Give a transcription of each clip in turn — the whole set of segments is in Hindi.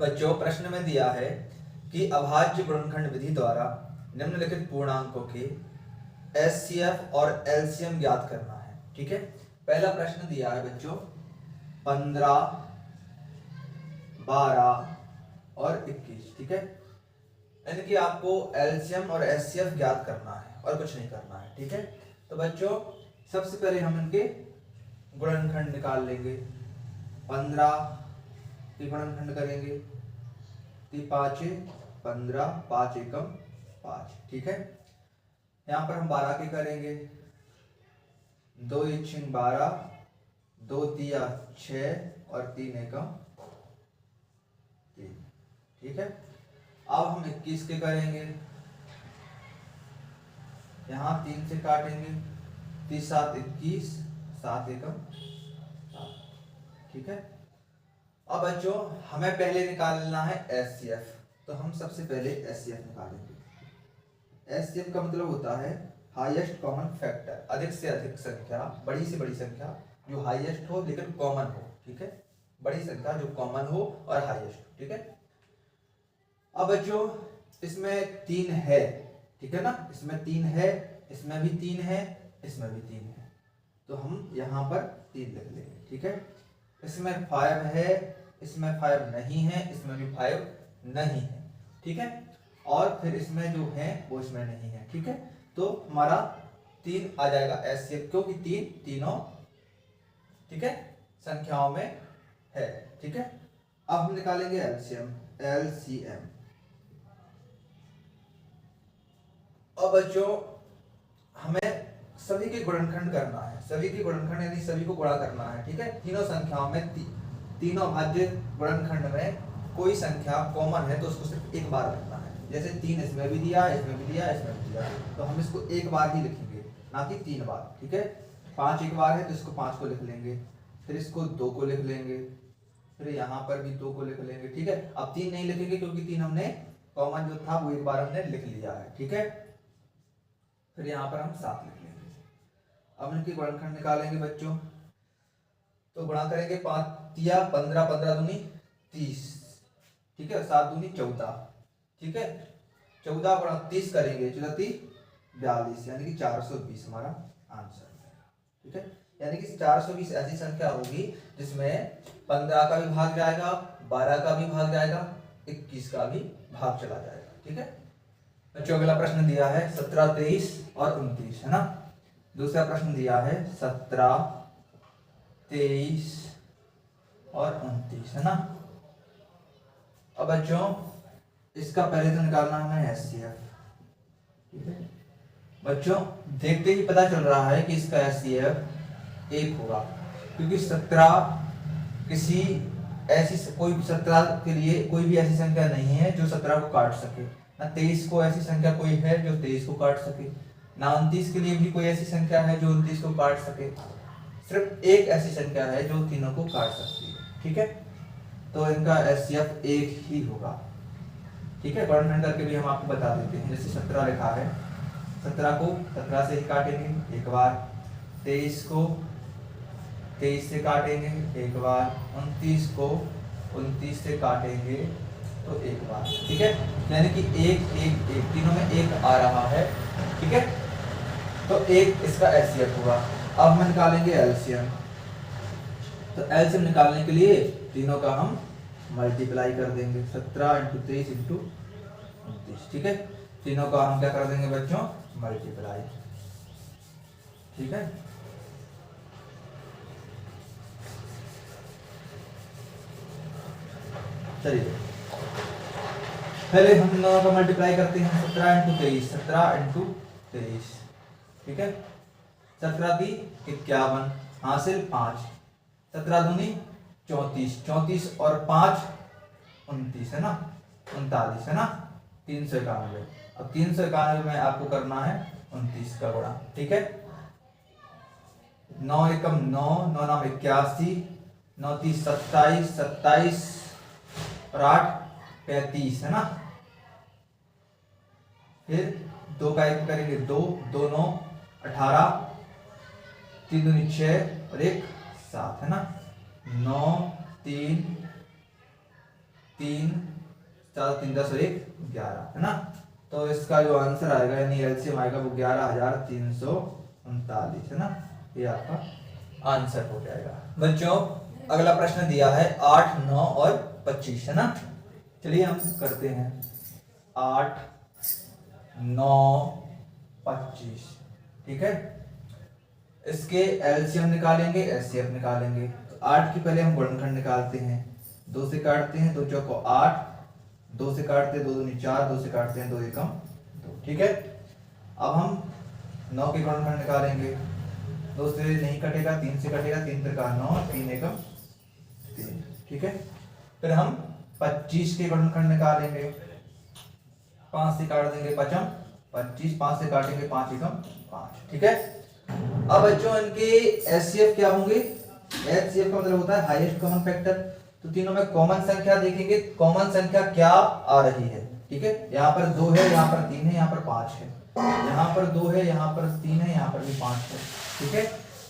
बच्चों प्रश्न में दिया है कि अभाज्य गुणनखंड विधि द्वारा निम्नलिखित पूर्णांकों के एचसीएफ और एलसीएम ज्ञात करना है। ठीक है, पहला प्रश्न दिया है बच्चों 15, 12 और 21। ठीक है, यानी कि आपको एलसीएम और एचसीएफ ज्ञात करना है और कुछ नहीं करना है। ठीक है, तो बच्चों सबसे पहले हम इनके गुणनखंड निकाल लेंगे। 15 की गुणनखंड करेंगे, 5 15, 5 एकम 5। ठीक है, यहाँ पर हम 12 के करेंगे, 2 6 12, 2 3 6 और 3 एकम 3। ठीक है, अब हम 21 के करेंगे, यहाँ 3 से काटेंगे, 3 7 21, 7 एकम 7। ठीक है, अब बच्चों हमें पहले निकालना है एचसीएफ, तो हम सबसे पहले एचसीएफ निकालेंगे। एचसीएफ का मतलब होता है हाईएस्ट कॉमन फैक्टर, अधिक से अधिक संख्या, बड़ी से बड़ी संख्या जो हाईएस्ट हो लेकिन कॉमन हो। ठीक है, बड़ी संख्या जो कॉमन हो और हाईएस्ट हो। ठीक है, अब बच्चों इसमें 3 है। ठीक है ना, इसमें 3 है, इसमें भी 3 है, इसमें भी 3 है, तो हम यहाँ पर 3 लिख लेंगे। ठीक है, इसमें 5 है, इसमें 5 नहीं है, इसमें भी 5 नहीं है। ठीक है, और फिर इसमें जो है वो इसमें नहीं है। ठीक है, तो हमारा 3 आ जाएगा एचसीएफ, क्योंकि 3 तीनों ठीक है संख्याओं में है। ठीक है, अब हम निकालेंगे एलसीएम। एलसीएम और बच्चों हमें सभी के गुणनखंड करना है, सभी के गुणनखंड यानी सभी को गुणा करना है। ठीक है, तीनों संख्याओं में तीनों भाज्य गुणनखंड में कोई संख्या कॉमन है तो उसको सिर्फ एक बार लिखना है। जैसे 3 इसमें भी दिया, इसमें भी दिया, इसमें भी दिया, तो हम इसको एक बार ही लिखेंगे, ना कि 3 बार। ठीक है, 5 एक बार है तो इसको 5 को लिख लेंगे, फिर इसको 2 को लिख लेंगे, फिर यहाँ पर भी 2 को लिख लेंगे। ठीक है, अब 3 नहीं लिखेंगे क्योंकि 3 हमने कॉमन जो था वो एक बार हमने लिख लिया है। ठीक है, फिर यहाँ पर हम 7 लिख लेंगे। अब इनके गुणनखंड निकालेंगे बच्चों, तो गुणा करेंगे 5 या 15, 15 दूनी 30। ठीक है, 7 दूनी 14। ठीक है, 14 गुणा 30 करेंगे, 14 30 42, यानी कि 420 हमारा आंसर है। ठीक है, यानी कि 420 ऐसी संख्या होगी जिसमें 15 का भी भाग जाएगा, 12 का भी भाग जाएगा, 21 का भी भाग चला जाएगा। ठीक है बच्चों, अगला प्रश्न दिया है 17, 23 और 29 है ना। दूसरा प्रश्न दिया है 17, 23 और 29 है ना। अब बच्चों इसका पहले तो निकालना हमें एचसीएफ। ठीक है बच्चों, देखते ही पता चल रहा है कि इसका एचसीएफ 1 होगा, क्योंकि 17 किसी ऐसी कोई 17 के लिए कोई भी ऐसी संख्या नहीं है जो 17 को काट सके, ना 23 को ऐसी संख्या कोई है जो 23 को काट सके, ना 29 के लिए भी कोई ऐसी संख्या है जो 29 को काट सके। सिर्फ एक ऐसी संख्या है जो तीनों को काट सकती है। ठीक है, तो इनका एचसीएफ 1 ही होगा। ठीक है, गुणनखंड करके भी हम आपको बता देते हैं। जैसे 17 लिखा है, 17 को 17 से ही काटेंगे एक बार, 23 को 23 से काटेंगे एक बार, 29 को 29 से काटेंगे तो एक बार। ठीक है, यानी कि 1 1 1 तीनों में 1 आ रहा है। ठीक है, तो 1 इसका एचसीएफ होगा। अब हम निकालेंगे एलसीएम, तो एलसीएम निकालने के लिए तीनों का हम मल्टीप्लाई कर देंगे, 17 × 23 × 29। ठीक है, तीनों का हम क्या कर देंगे बच्चों, मल्टीप्लाई। ठीक है, चलिए पहले हम दोनों का मल्टीप्लाई करते हैं। 17 × 23, 17 × 23। ठीक है, 17 की 51 हासिल 5, 17 दूनी 34, 34 और 5 29 है ना, 39 है ना, 391। अब 391 में आपको करना है 29 का गुणा। ठीक है, 9 एकम 9, 9 9 81, 9 30 27, 27 और 8 35 है ना। फिर 2 का 1 करेंगे 2, 2 9 18, 3 दूनी 6 और 1 7 है ना। 9 3 3 4 3 10 और 1 11 है ना। तो इसका जो आंसर आएगा यानी एलसीएम आएगा वो 11,339 है ना। ये आपका आंसर हो जाएगा बच्चों। अगला प्रश्न दिया है 8 9 और 25 है ना। चलिए हम करते हैं 8 9 25 ठीक है। इसके एलसीएम निकालेंगे एचसीएफ निकालेंगे। तो 8 की पहले हम गुणनखंड निकालते हैं। 2 से काटते हैं 2 चौको 8, 2 से काटते हैं 2 दूनी 4, 2 से काटते हैं 2 एकम 2 ठीक है। अब हम 9 के गुणनखंड निकालेंगे। 2 से नहीं कटेगा 3 से कटेगा 3 त्रिका 9 3 एकम 3 ठीक है। फिर हम 25 के गुणनखंड निकालेंगे। 5 से काट देंगे 5 25, 5 से काटेंगे 5 एकम 5 ठीक है। अब बच्चों इनके एचसीएफ क्या होंगे। एचसीएफ का मतलब होता है हाईएस्ट कॉमन फैक्टर। तो तीनों में कॉमन संख्या देखेंगे, कॉमन संख्या क्या आ रही है ठीक है। यहाँ पर 2 है, यहाँ पर 3 है, यहाँ पर 5 है, यहाँ पर 2 है, यहाँ पर 3 है, यहाँ पर भी 5 है ठीक है।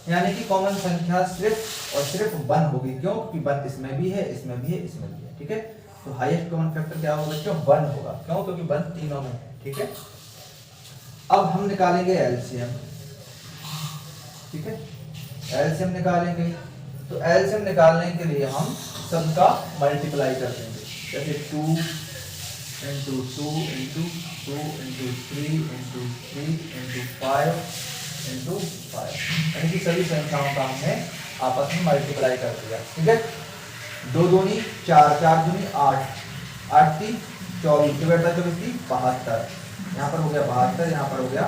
यानी कि कॉमन संख्या सिर्फ और सिर्फ 1 होगी। क्यों? क्योंकि 1 इसमें भी है, इसमें भी है, इसमें भी है ठीक है। तो हाईएस्ट कॉमन फैक्टर क्या होगा बच्चों 1 होगा। क्यों? क्योंकि 1 तीनों में है ठीक है। अब हम निकालेंगे एलसीएम ठीक है। एलसीएम निकालेंगे तो एलसीएम निकालने के लिए हम सबका मल्टीप्लाई कर देंगे। जैसे 2 into 2 into 2 into 3 into 3 into 5 into 5 यानी कि सभी संख्याओं का हमने आपस में मल्टीप्लाई कर दिया ठीक है। 2 दूनी 4, 4 दूनी 8, 8 3 24, 24 72। यहाँ पर हो गया 72, यहाँ पर हो गया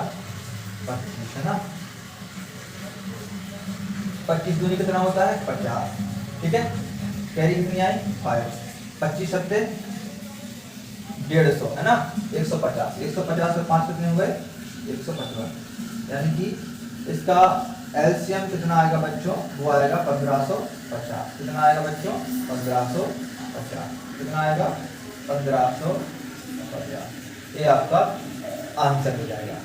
25 है ना। 25 दूनी कितना होता है 50 ठीक है। कैरी कितनी आई 5, 25 सत्ते 150 है ना। 150, 150 और 5 कितने हुए 155। यानी कि इसका एलसीएम कितना आएगा बच्चों वो आएगा 1550। कितना आएगा बच्चों 1550। कितना आएगा 1550। ये आपका आंसर हो जाएगा।